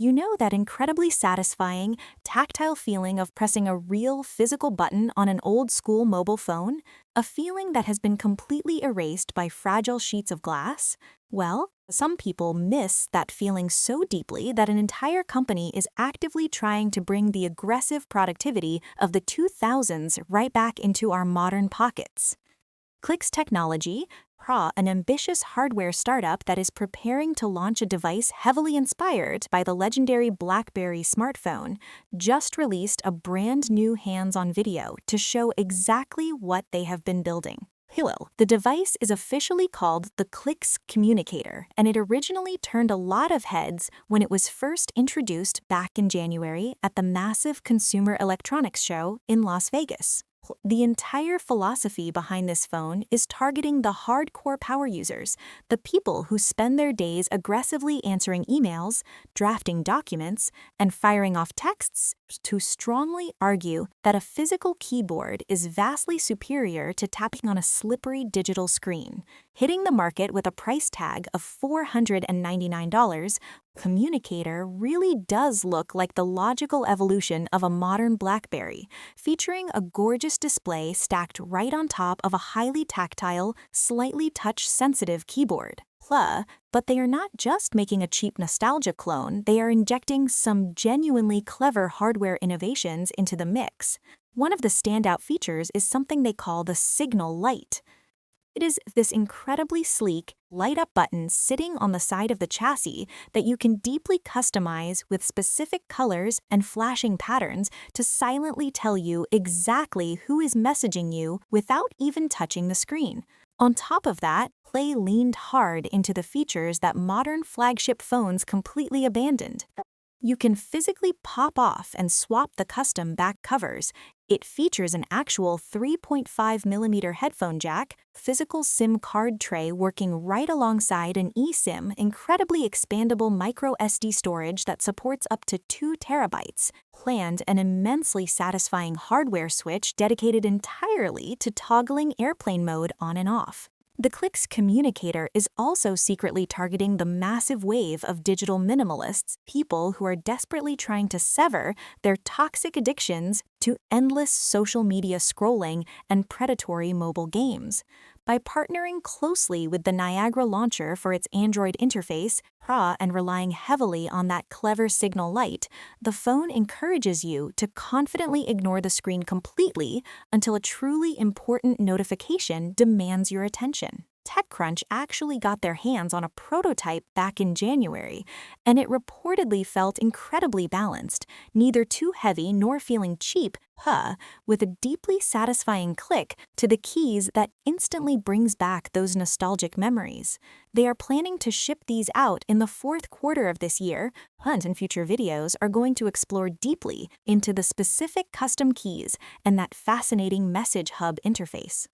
You know that incredibly satisfying, tactile feeling of pressing a real physical button on an old school mobile phone? A feeling that has been completely erased by fragile sheets of glass? Well, some people miss that feeling so deeply that an entire company is actively trying to bring the aggressive productivity of the 2000s right back into our modern pockets. Clicks Technology, an ambitious hardware startup that is preparing to launch a device heavily inspired by the legendary Blackberry smartphone, just released a brand new hands-on video to show exactly what they have been building. Hello. The device is officially called the Clicks Communicator, and it originally turned a lot of heads when it was first introduced back in January at the massive Consumer Electronics Show in Las Vegas. The entire philosophy behind this phone is targeting the hardcore power users, the people who spend their days aggressively answering emails, drafting documents, and firing off texts, to strongly argue that a physical keyboard is vastly superior to tapping on a slippery digital screen. Hitting the market with a price tag of $499, Communicator really does look like the logical evolution of a modern Blackberry, featuring a gorgeous display stacked right on top of a highly tactile, slightly touch-sensitive keyboard. But they are not just making a cheap nostalgia clone, they are injecting some genuinely clever hardware innovations into the mix. One of the standout features is something they call the Signal Light. It is this incredibly sleek, light-up button sitting on the side of the chassis that you can deeply customize with specific colors and flashing patterns to silently tell you exactly who is messaging you without even touching the screen. On top of that, Play leaned hard into the features that modern flagship phones completely abandoned. You can physically pop off and swap the custom back covers. It features an actual 3.5mm headphone jack, physical SIM card tray working right alongside an eSIM, incredibly expandable micro SD storage that supports up to 2 terabytes, and an immensely satisfying hardware switch dedicated entirely to toggling airplane mode on and off. The Clicks Communicator is also secretly targeting the massive wave of digital minimalists, people who are desperately trying to sever their toxic addictions to endless social media scrolling and predatory mobile games. By partnering closely with the Niagara launcher for its Android interface, and relying heavily on that clever Signal Light, the phone encourages you to confidently ignore the screen completely until a truly important notification demands your attention. TechCrunch actually got their hands on a prototype back in January, and it reportedly felt incredibly balanced, neither too heavy nor feeling cheap, with a deeply satisfying click to the keys that instantly brings back those nostalgic memories. They are planning to ship these out in the fourth quarter of this year. Hunt and future videos are going to explore deeply into the specific custom keys and that fascinating message hub interface.